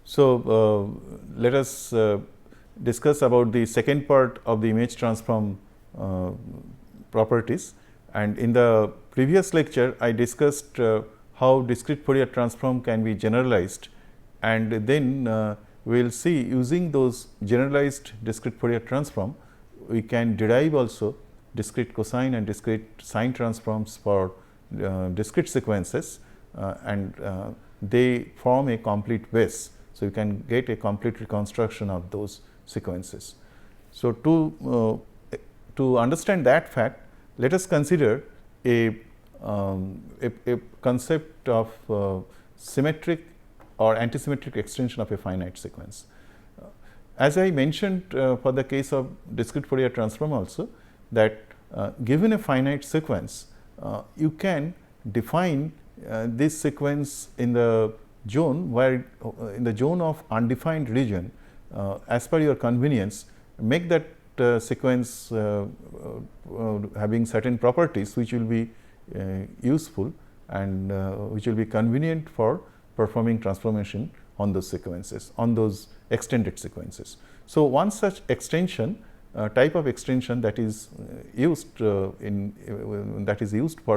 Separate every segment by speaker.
Speaker 1: So, let us discuss about the second part of the image transform properties, and in the previous lecture I discussed how discrete Fourier transform can be generalized, and then we will see using those generalized discrete Fourier transform we can derive also discrete cosine and discrete sine transforms for discrete sequences, and they form a complete base. So, you can get a complete reconstruction of those sequences. So, to understand that fact, let us consider a concept of symmetric or antisymmetric extension of a finite sequence. As I mentioned for the case of discrete Fourier transform also, that given a finite sequence, you can define this sequence in the zone where in the zone of undefined region as per your convenience, make that sequence having certain properties which will be useful and which will be convenient for performing transformation on those sequences, on those extended sequences. So, one such extension type of extension that is used for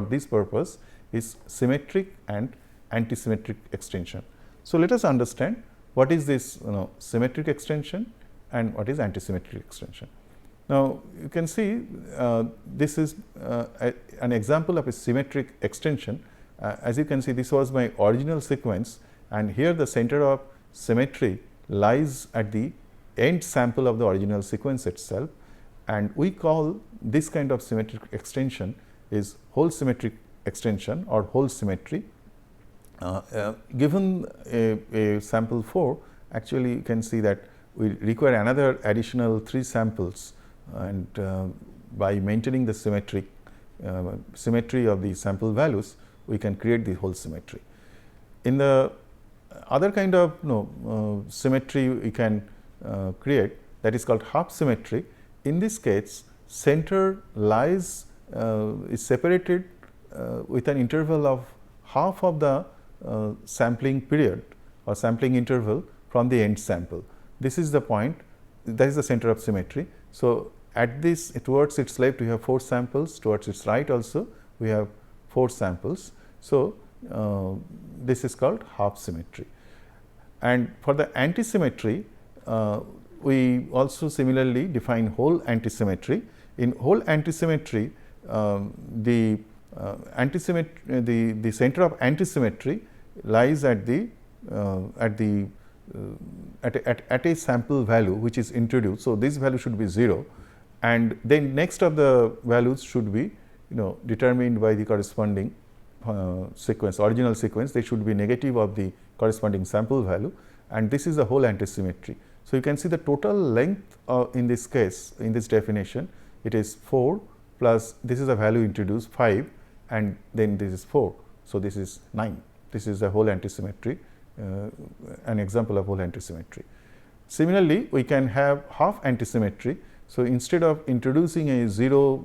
Speaker 1: this purpose is symmetric and antisymmetric extension. So, let us understand what is this symmetric extension and what is antisymmetric extension. Now, you can see this is an example of a symmetric extension. As you can see, this was my original sequence, and here the center of symmetry lies at the end sample of the original sequence itself, and we call this kind of symmetric extension is whole symmetric extension or whole symmetry. Given a sample 4, actually you can see that we require another additional 3 samples, and by maintaining the symmetry of the sample values, we can create the whole symmetry. In the other kind of symmetry we can create, that is called half symmetry. In this case, center lies is separated with an interval of half of the sampling period or sampling interval from the end sample. This is the point, that is the center of symmetry. So, at this towards its left we have 4 samples, towards its right also we have 4 samples. So, this is called half symmetry. And for the antisymmetry, we also similarly define whole antisymmetry. In whole antisymmetry, the center of antisymmetry lies at a sample value which is introduced. So, this value should be 0, and then next of the values should be determined by the corresponding sequence, original sequence. They should be negative of the corresponding sample value, and this is the whole antisymmetry. So, you can see the total length in this case, in this definition, it is 4 plus this is a value introduced 5, and then this is 4. So, this is 9. This is the whole antisymmetry, an example of whole antisymmetry. Similarly, we can have half antisymmetry. So, instead of introducing a 0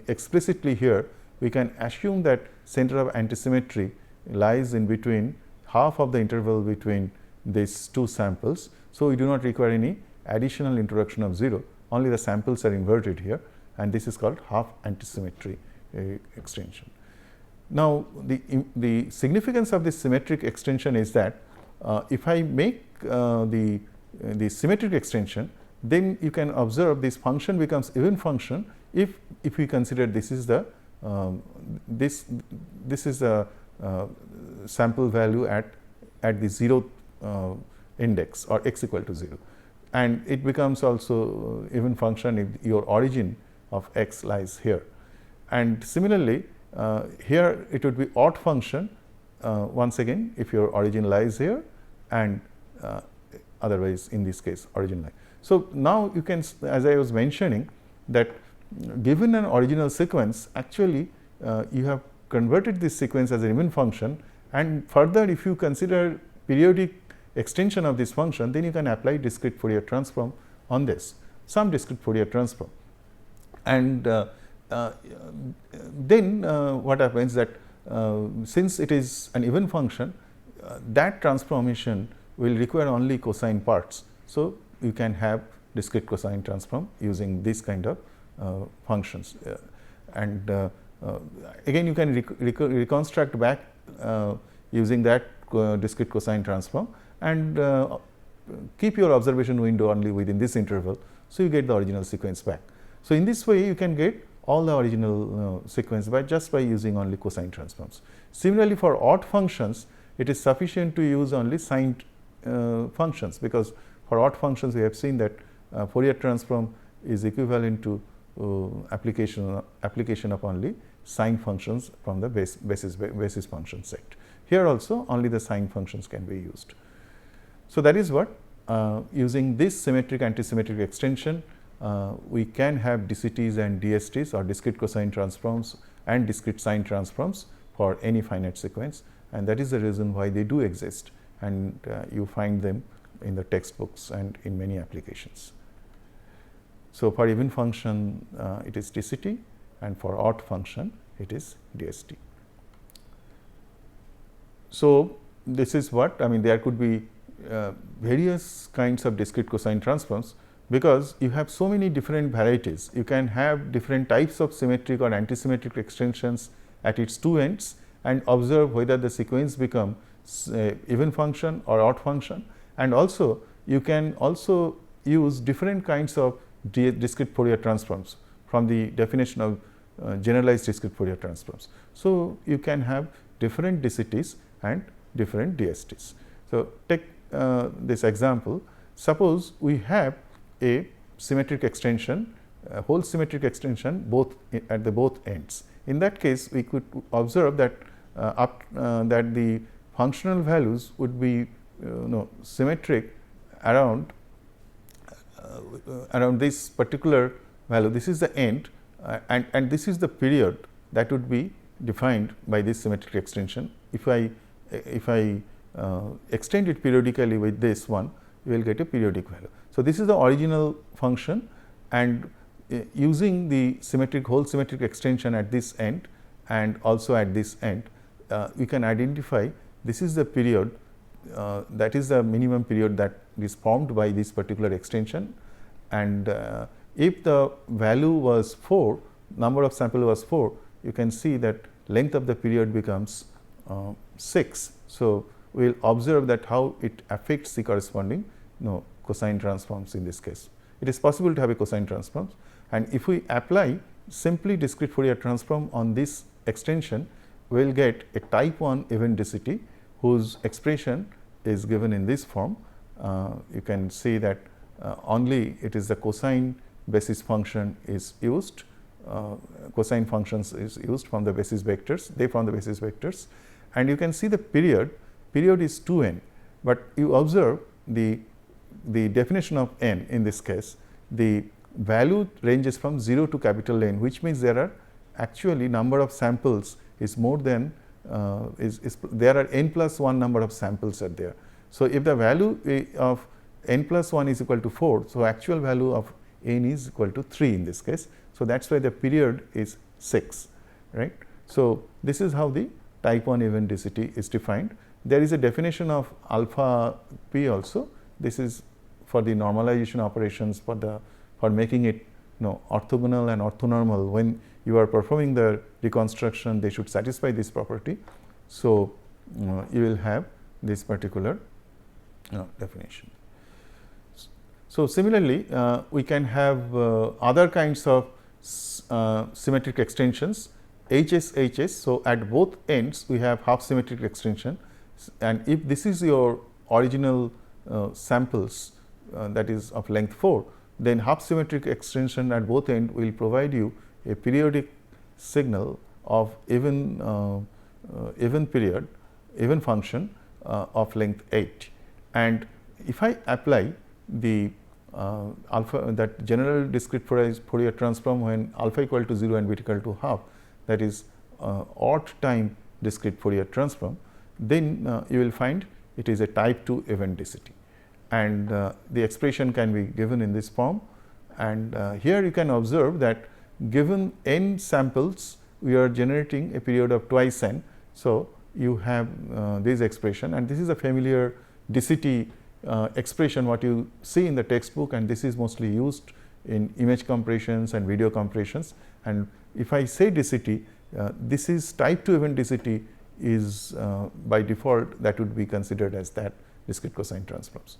Speaker 1: explicitly here, we can assume that center of antisymmetry lies in between half of the interval between these 2 samples. So, we do not require any additional introduction of 0, only the samples are inverted here, and this is called half antisymmetry extension. Now, the significance of this symmetric extension is that if I make the symmetric extension, then you can observe this function becomes even function if we consider this is the this is the sample value at the 0th index or x equal to 0, and it becomes also even function if your origin of x lies here. And similarly, here it would be odd function once again if your origin lies here, and otherwise in this case origin lies. So, now you can, as I was mentioning, that given an original sequence, actually you have converted this sequence as an even function, and further if you consider periodic extension of this function, then you can apply discrete Fourier transform on this, some discrete Fourier transform. And then what happens that since it is an even function, that transformation will require only cosine parts. So, you can have discrete cosine transform using this kind of functions, and again you can reconstruct back using that discrete cosine transform, and keep your observation window only within this interval. So, you get the original sequence back. So, in this way you can get all the original sequence by just by using only cosine transforms. Similarly, for odd functions, it is sufficient to use only sine functions, because for odd functions we have seen that Fourier transform is equivalent to application of only sine functions from the basis function set. Here also only the sine functions can be used. So, that is what using this symmetric antisymmetric extension we can have DCTs and DSTs, or discrete cosine transforms and discrete sine transforms for any finite sequence, and that is the reason why they do exist, and you find them in the textbooks and in many applications. So, for even function it is DCT, and for odd function it is DST. So, this is what I mean, there could be various kinds of discrete cosine transforms, because you have so many different varieties. You can have different types of symmetric or antisymmetric extensions at its two ends, and observe whether the sequence become even function or odd function, and also you can also use different kinds of discrete Fourier transforms from the definition of generalized discrete Fourier transforms. So, you can have different DCTs and different DSTs. So, take this example. Suppose we have a symmetric extension, a whole symmetric extension both at the both ends. In that case, we could observe that that the functional values would be symmetric around this particular value. This is the end, and this is the period that would be defined by this symmetric extension. If I extend it periodically with this one, we will get a periodic value. So, this is the original function, and using the whole symmetric extension at this end and also at this end, we can identify this is the period, that is the minimum period that is formed by this particular extension, and if the value was 4, number of sample was 4, you can see that length of the period becomes 6. So, we will observe that how it affects the corresponding cosine transforms in this case. It is possible to have a cosine transform, and if we apply simply discrete Fourier transform on this extension, we will get a type 1 even DCT whose expression is given in this form. You can see that only it is the cosine basis function is used, cosine functions is used from the basis vectors, they form the basis vectors, and you can see the period is 2n, but you observe the definition of n in this case, the value ranges from 0 to capital N, which means there are actually number of samples is more than there are n plus 1 number of samples are there. So, if the value of n plus 1 is equal to 4, so actual value of n is equal to 3 in this case. So, that is why the period is 6, right. So, this is how the type 1 even DCT is defined. There is a definition of alpha p also. This is for the normalization operations, for making it orthogonal and orthonormal. When you are performing the reconstruction, they should satisfy this property. So, you will have this particular definition. So, similarly, we can have other kinds of symmetric extensions, HS. So, at both ends we have half symmetric extension, and if this is your original samples that is of length 4, then half symmetric extension at both ends will provide you a periodic signal of even period, even function of length 8. And if I apply the alpha, that general discrete Fourier transform when alpha equal to 0 and beta equal to half, that is odd time discrete Fourier transform, then you will find it is a type 2 even DCT, and the expression can be given in this form. And here you can observe that given n samples, we are generating a period of twice n. So, you have this expression, and this is a familiar density expression what you see in the textbook, and this is mostly used in image compressions and video compressions. And if I say density, this is type 2 event density is by default that would be considered as that discrete cosine transforms.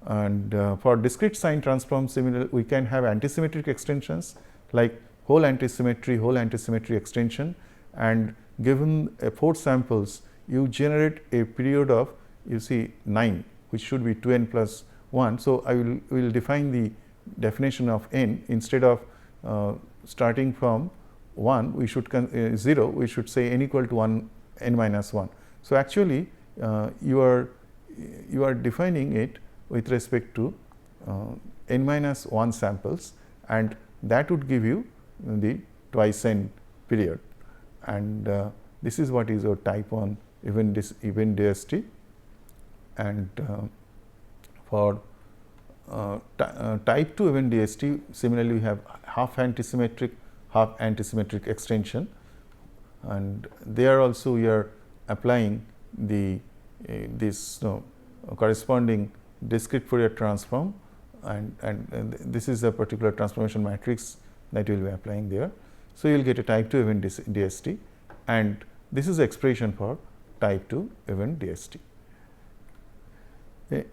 Speaker 1: And for discrete sine transforms, similar we can have antisymmetric extensions like whole antisymmetry extension, and given 4 samples you generate a period of, you see, 9, which should be 2n plus 1. So, I will define the definition of n. Instead of starting from 1, we should 0, we should say n equal to 1 n minus 1. So, actually you are defining it with respect to n minus 1 samples, and that would give you the twice n period, and this is what is your type 1 event DST. And for type 2 event DST, similarly we have half antisymmetric extension, and there also we are applying the this corresponding discrete Fourier transform, and this is a particular transformation matrix that we will be applying there. So, you will get a type 2 event DST, and this is the expression for type 2 event DST.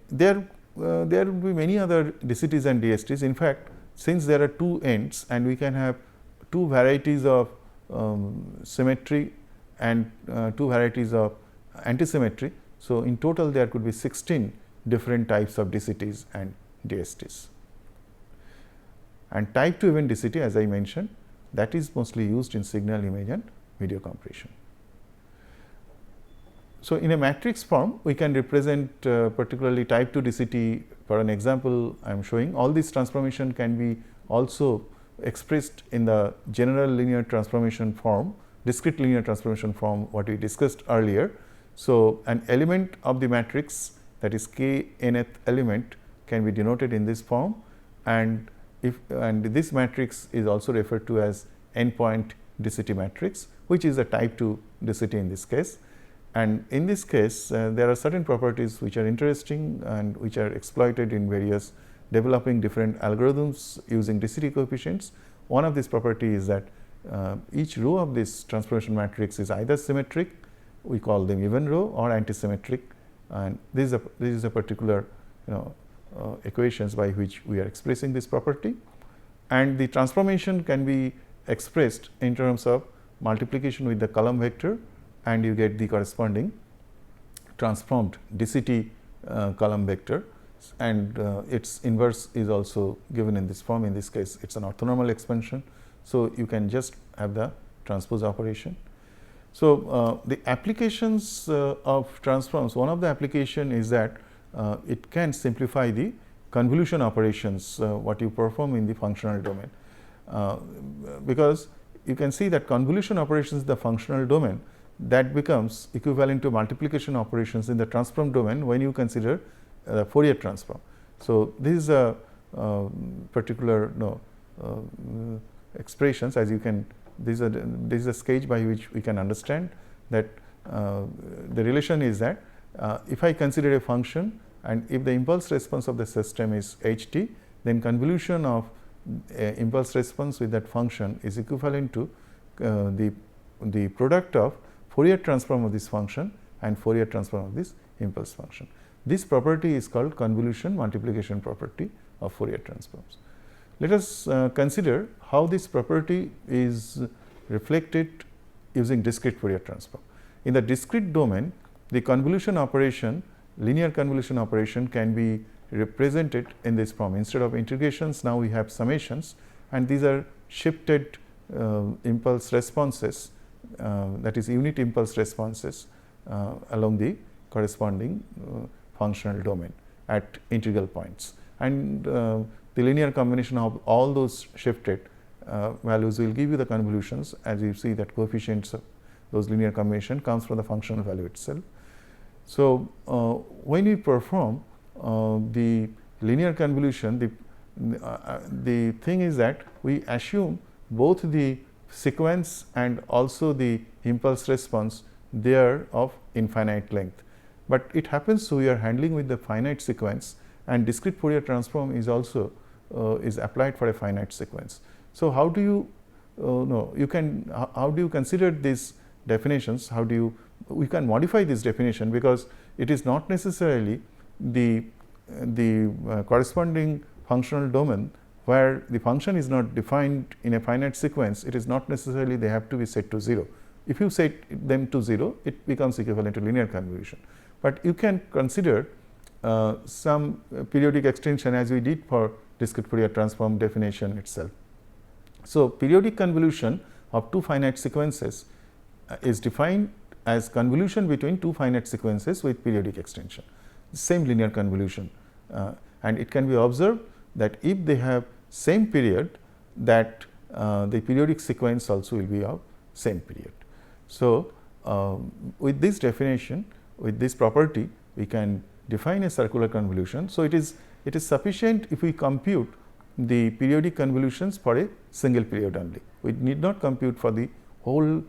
Speaker 1: There will be many other DCTs and DSTs. In fact, since there are 2 ends and we can have 2 varieties of symmetry and 2 varieties of antisymmetry. So, in total there could be 16 different types of DCTs and DSTs. And type 2 event DCT, as I mentioned, that is mostly used in signal, image and video compression. So, in a matrix form we can represent particularly type 2 DCT. For an example I am showing, all these transformation can be also expressed in the general linear transformation form, discrete linear transformation form what we discussed earlier. So, an element of the matrix, that is k nth element, can be denoted in this form, and this matrix is also referred to as n point DCT matrix, which is a type 2 DCT in this case. And in this case there are certain properties which are interesting and which are exploited in various developing different algorithms using DCT coefficients. One of these properties is that each row of this transformation matrix is either symmetric, we call them even row, or antisymmetric, and this is a particular equations by which we are expressing this property. And the transformation can be expressed in terms of multiplication with the column vector, and you get the corresponding transformed DCT column vector, and its inverse is also given in this form. In this case it is an orthonormal expansion. So, you can just have the transpose operation. So, the applications of transforms, one of the application is that it can simplify the convolution operations what you perform in the functional domain, because you can see that convolution operations in the functional domain, that becomes equivalent to multiplication operations in the transform domain when you consider the Fourier transform. So, this is a particular expressions, as you can, this is a sketch by which we can understand that the relation is that if I consider a function and if the impulse response of the system is h t, then convolution of impulse response with that function is equivalent to the product of Fourier transform of this function and Fourier transform of this impulse function. This property is called convolution multiplication property of Fourier transforms. Let us consider how this property is reflected using discrete Fourier transform. In the discrete domain, the convolution operation, linear convolution operation, can be represented in this form. Instead of integrations, now we have summations, and these are shifted impulse responses, that is unit impulse responses along the corresponding functional domain at integral points. And the linear combination of all those shifted values will give you the convolutions, as you see that coefficients of those linear combination comes from the functional value itself. So, when we perform the linear convolution, the thing is that we assume both the sequence and also the impulse response they are of infinite length. but it happens we are handling with the finite sequence, and discrete Fourier transform is also is applied for a finite sequence. So, how do you know you can how do you consider these definitions? How do you we can modify this definition, because it is not necessarily the corresponding functional domain where the function is not defined in a finite sequence. It is not necessarily they have to be set to 0. If you set them to 0, it becomes equivalent to linear convolution, but you can consider some periodic extension as we did for discrete Fourier transform definition itself. So, periodic convolution of two finite sequences is defined as convolution between two finite sequences with periodic extension, same linear convolution, and it can be observed that if they have same period, that the periodic sequence also will be of same period. So, with this definition, with this property, we can define a circular convolution. So, it is sufficient if we compute the periodic convolutions for a single period only. We need not compute for the whole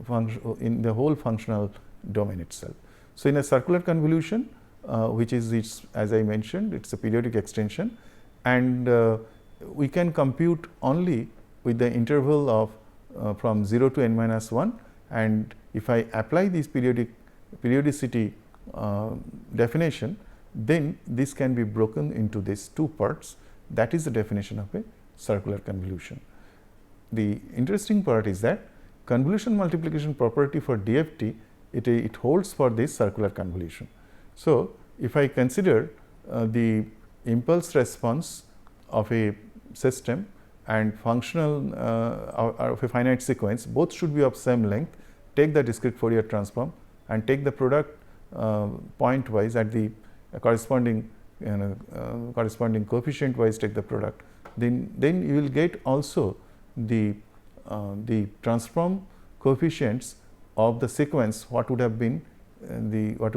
Speaker 1: function in the whole functional domain itself. So, in a circular convolution, which is its, as I mentioned, it is a periodic extension, and we can compute only with the interval of from 0 to n minus 1, and if I apply this periodicity definition, then this can be broken into these two parts. That is the definition of a circular convolution. The interesting part is that convolution multiplication property for DFT, it holds for this circular convolution. So, if I consider the impulse response of a system and functional of a finite sequence, both should be of same length, take the discrete Fourier transform and take the product point wise at the corresponding corresponding coefficient wise, take the product, then you will get also the transform coefficients of the sequence, what would have been what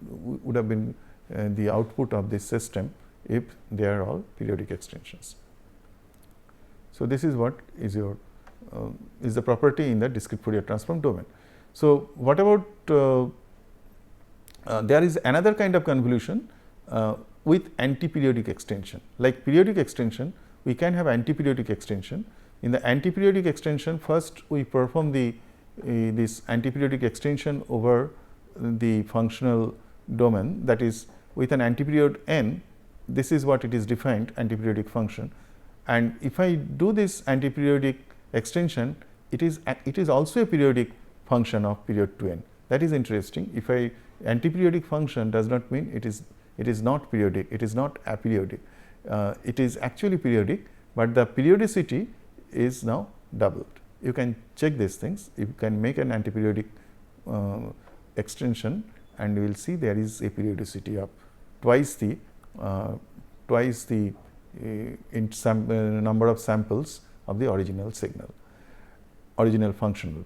Speaker 1: would have been the output of this system if they are all periodic extensions. So, this is what is your is the property in the discrete Fourier transform domain. So, what about there is another kind of convolution with anti-periodic extension. Like periodic extension, we can have anti-periodic extension. In the anti-periodic extension, first we perform the this anti-periodic extension over the functional domain, that is with an antiperiod n. This is what it is defined, antiperiodic function, and if I do this antiperiodic extension, it is also a periodic function of period 2n. That is interesting. If I antiperiodic function does not mean it is not periodic, it is not aperiodic, it is actually periodic, but the periodicity is now doubled. You can check these things. You can make an antiperiodic extension, and you will see there is a periodicity of twice the in some number of samples of the original signal, original functional,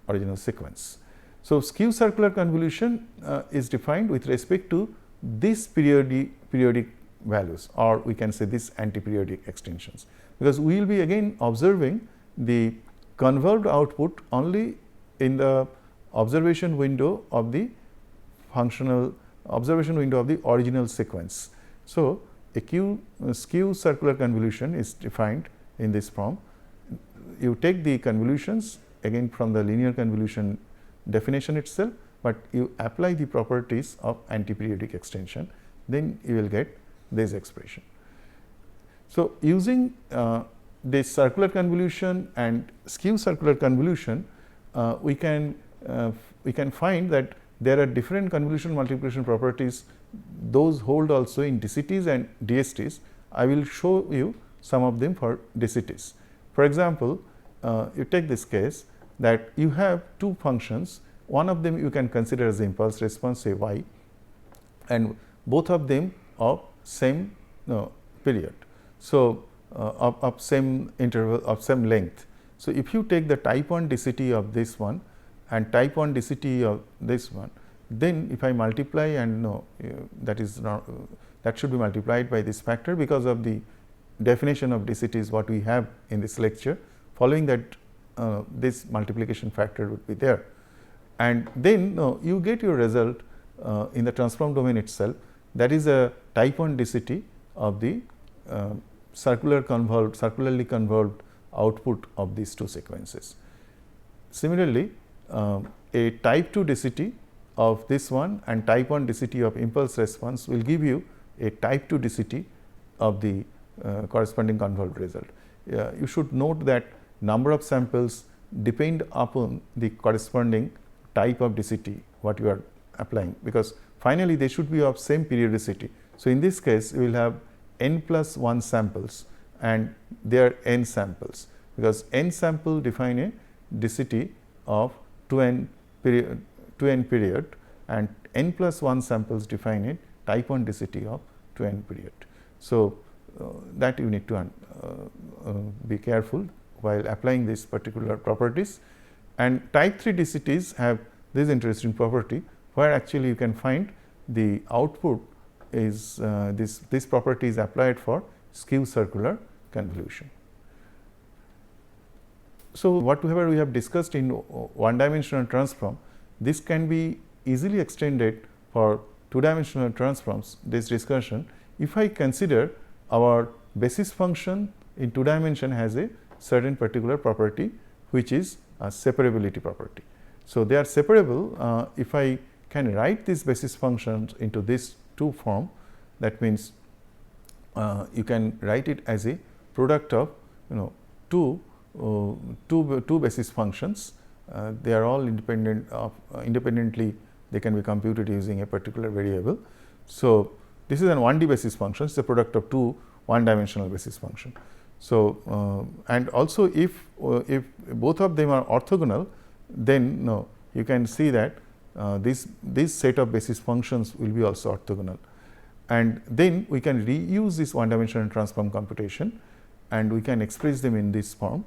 Speaker 1: original sequence. So, skew circular convolution is defined with respect to these periodic values, or we can say this antiperiodic extensions, because we will be again observing the convolved output only in the observation window of the functional observation window of the original sequence. So, a skew circular convolution is defined in this form. You take the convolutions again from the linear convolution definition itself, but you apply the properties of antiperiodic extension, then you will get this expression. So, using this circular convolution and skew circular convolution, we can find that there are different convolution multiplication properties. Those hold also in DCTs and DSTs. I will show you some of them for DCTs. For example, you take this case that you have two functions. One of them you can consider as the impulse response, say y, and both of them of same period. So, of same interval, of same length. So, if you take the type 1 DCT of this one and type 1 DCT of this one, then if I multiply, and that is not that should be multiplied by this factor, because of the definition of DCT is what we have in this lecture. Following that, this multiplication factor would be there, and then you get your result in the transform domain itself, that is a type 1 density of the circularly convolved output of these two sequences. Similarly, a type 2 density of this one and type 1 density of impulse response will give you a type 2 density of the corresponding convolved result. You should note that number of samples depend upon the corresponding type of density what you are applying, because finally they should be of same periodicity. So, in this case you will have n plus 1 samples and there are n samples, because n sample define a density of 2n period and n plus 1 samples define a type 1 density of 2n period. So, that you need to be careful while applying these particular properties. And type 3 densities have this interesting property, where actually you can find the output is this property is applied for skew circular convolution. So, whatever we have discussed in one dimensional transform, this can be easily extended for two dimensional transforms, this discussion, if I consider our basis function in two dimension has a certain particular property, which is a separability property. So, they are separable if I can write these basis functions into this two form. That means, you can write it as a product of two basis functions. They are all independently they can be computed using a particular variable. So, this is an 1D basis function, it is a product of two one dimensional basis function. So, and also if both of them are orthogonal, then you can see that this set of basis functions will be also orthogonal, and then we can reuse this one dimensional transform computation and we can express them in this form.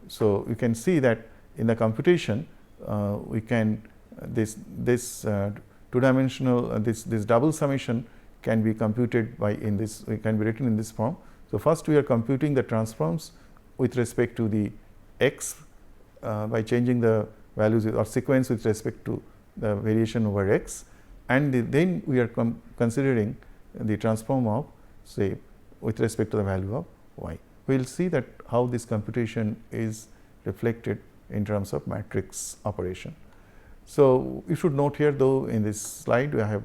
Speaker 1: So, you can see that in the computation we can this two dimensional this double summation can be computed by can be written in this form. So, first we are computing the transforms with respect to the x by changing the values or sequence with respect to the variation over x, and then we are considering the transform of say with respect to the value of y. We will see that how this computation is reflected in terms of matrix operation. So, you should note here, though, in this slide I have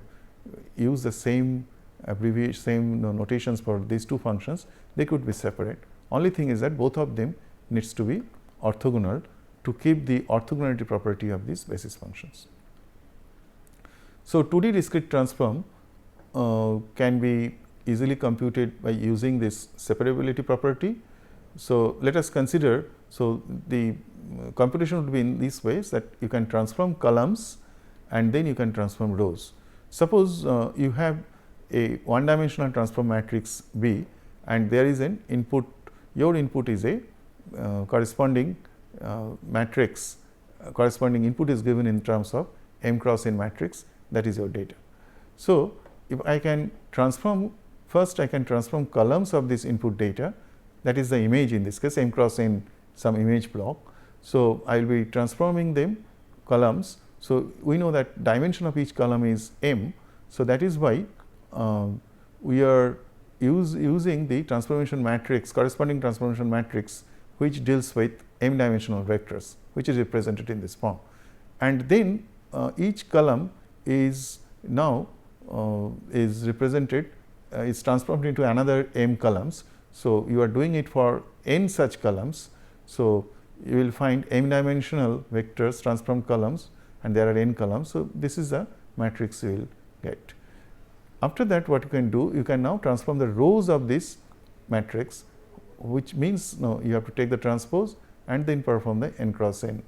Speaker 1: used the same abbreviation, same notations for these two functions. They could be separate. Only thing is that both of them needs to be orthogonal to keep the orthogonality property of these basis functions. So, 2D discrete transform can be easily computed by using this separability property. So, let us consider. So, the computation would be in these ways, that you can transform columns and then you can transform rows. Suppose you have a one dimensional transform matrix B and there is an input, your input is a corresponding matrix, corresponding input is given in terms of m cross n matrix, that is your data. So, if I can transform, first I can transform columns of this input data, that is the image, in this case m cross n some image block. So, I will be transforming them columns. So, we know that dimension of each column is m. So, that is why we are using the transformation matrix, corresponding transformation matrix, which deals with m dimensional vectors, which is represented in this form. And then each column is now is represented, is transformed into another m columns. So, you are doing it for n such columns. So, you will find m dimensional vectors transformed columns and there are n columns. So, this is the matrix you will get. After that, what you can do, you can now transform the rows of this matrix, which means you have to take the transpose and then perform the n cross n.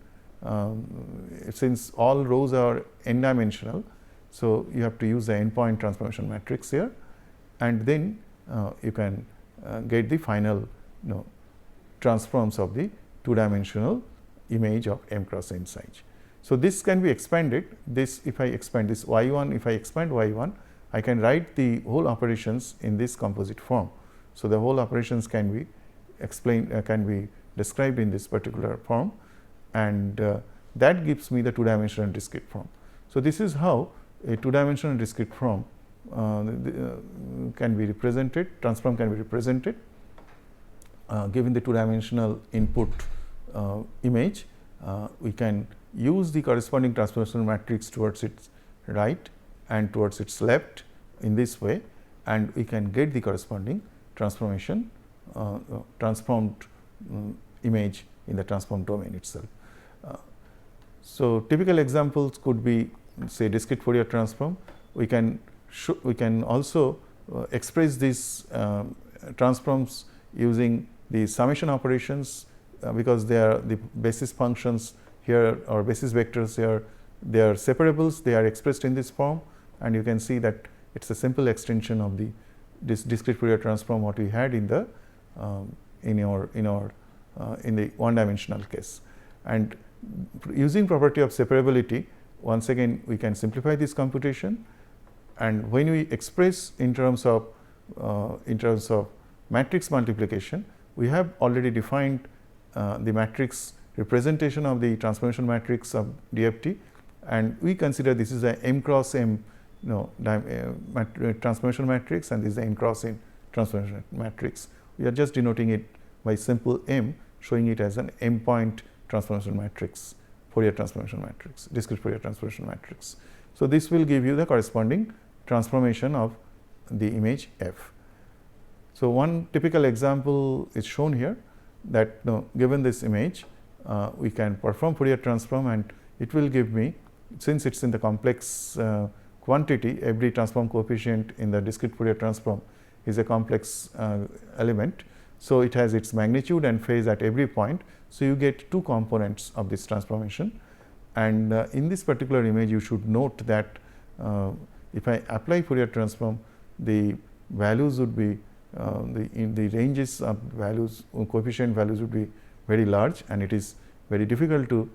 Speaker 1: Since all rows are n dimensional, so you have to use the endpoint transformation matrix here, and then you can get the final transforms of the two dimensional image of m cross n size. So, this can be expanded. This, if I expand this y 1, if I expand y 1, I can write the whole operations in this composite form. So, the whole operations can be explained, can be described in this particular form, and that gives me the two dimensional discrete form. So, this is how a two-dimensional discrete form can be represented, transform can be represented given the two-dimensional input image. We can use the corresponding transformational matrix towards its right and towards its left in this way, and we can get the corresponding transformation transformed image in the transformed domain itself. So, typical examples could be say discrete Fourier transform. We can also express these transforms using the summation operations because they are the basis functions here or basis vectors here, they are separables, they are expressed in this form, and you can see that it is a simple extension of the discrete Fourier transform what we had in the in the one dimensional case. And using property of separability, once again we can simplify this computation, and when we express in terms of matrix multiplication, we have already defined the matrix representation of the transformation matrix of DFT, and we consider this is a m cross m transformation matrix, and this is the n cross n transformation matrix. We are just denoting it by simple m, showing it as an m point transformation matrix, Fourier transformation matrix, discrete Fourier transformation matrix. So, this will give you the corresponding transformation of the image f. So, one typical example is shown here that given this image, we can perform Fourier transform, and it will give me, since it is in the complex quantity, every transform coefficient in the discrete Fourier transform is a complex element. So, it has its magnitude and phase at every point. So, you get two components of this transformation, and in this particular image you should note that if I apply Fourier transform, the values would be in the ranges of values, coefficient values would be very large, and it is very difficult to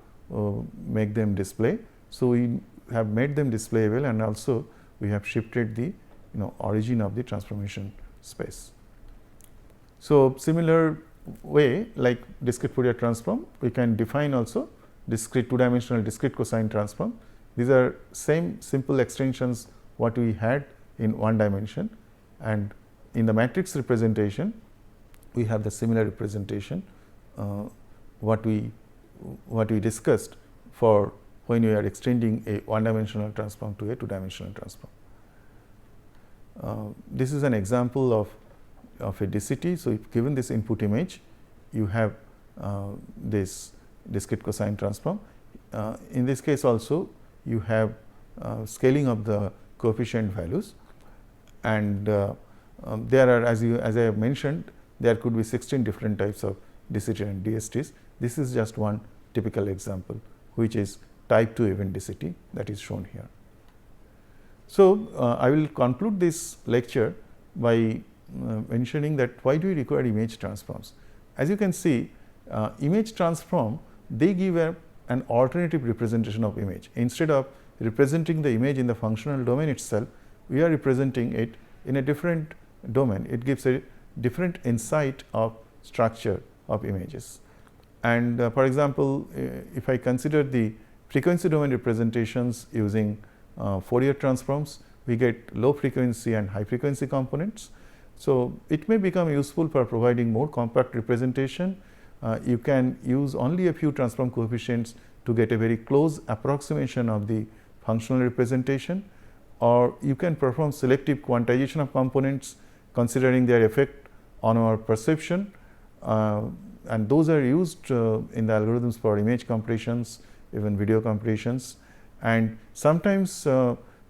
Speaker 1: make them display. So, we have made them displayable, and also we have shifted the origin of the transformation space. So, similar way like discrete Fourier transform, we can define also discrete two-dimensional discrete cosine transform. These are same simple extensions what we had in one dimension, and in the matrix representation we have the similar representation what we discussed for when we are extending a one-dimensional transform to a two-dimensional transform. This is an example of a DCT. So, if given this input image, you have this discrete cosine transform. In this case also you have scaling of the coefficient values, and there are, as I have mentioned, there could be 16 different types of DCT and DSTs. This is just one typical example, which is type 2 event DCT that is shown here. So, I will conclude this lecture by mentioning that why do we require image transforms. As you can see, image transform, they give an alternative representation of image. Instead of representing the image in the functional domain itself, we are representing it in a different domain. It gives a different insight of structure of images. And for example, if I consider the frequency domain representations using Fourier transforms, we get low frequency and high frequency components. So, it may become useful for providing more compact representation. You can use only a few transform coefficients to get a very close approximation of the functional representation, or you can perform selective quantization of components considering their effect on our perception, and those are used in the algorithms for image compressions, even video compressions. And sometimes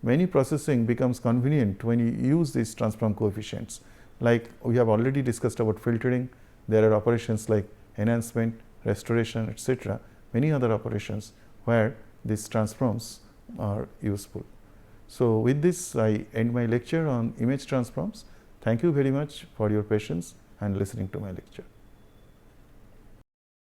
Speaker 1: many processing becomes convenient when you use these transform coefficients. Like we have already discussed about filtering, there are operations like enhancement, restoration, etc., many other operations where these transforms are useful. So, with this I end my lecture on image transforms. Thank you very much for your patience and listening to my lecture.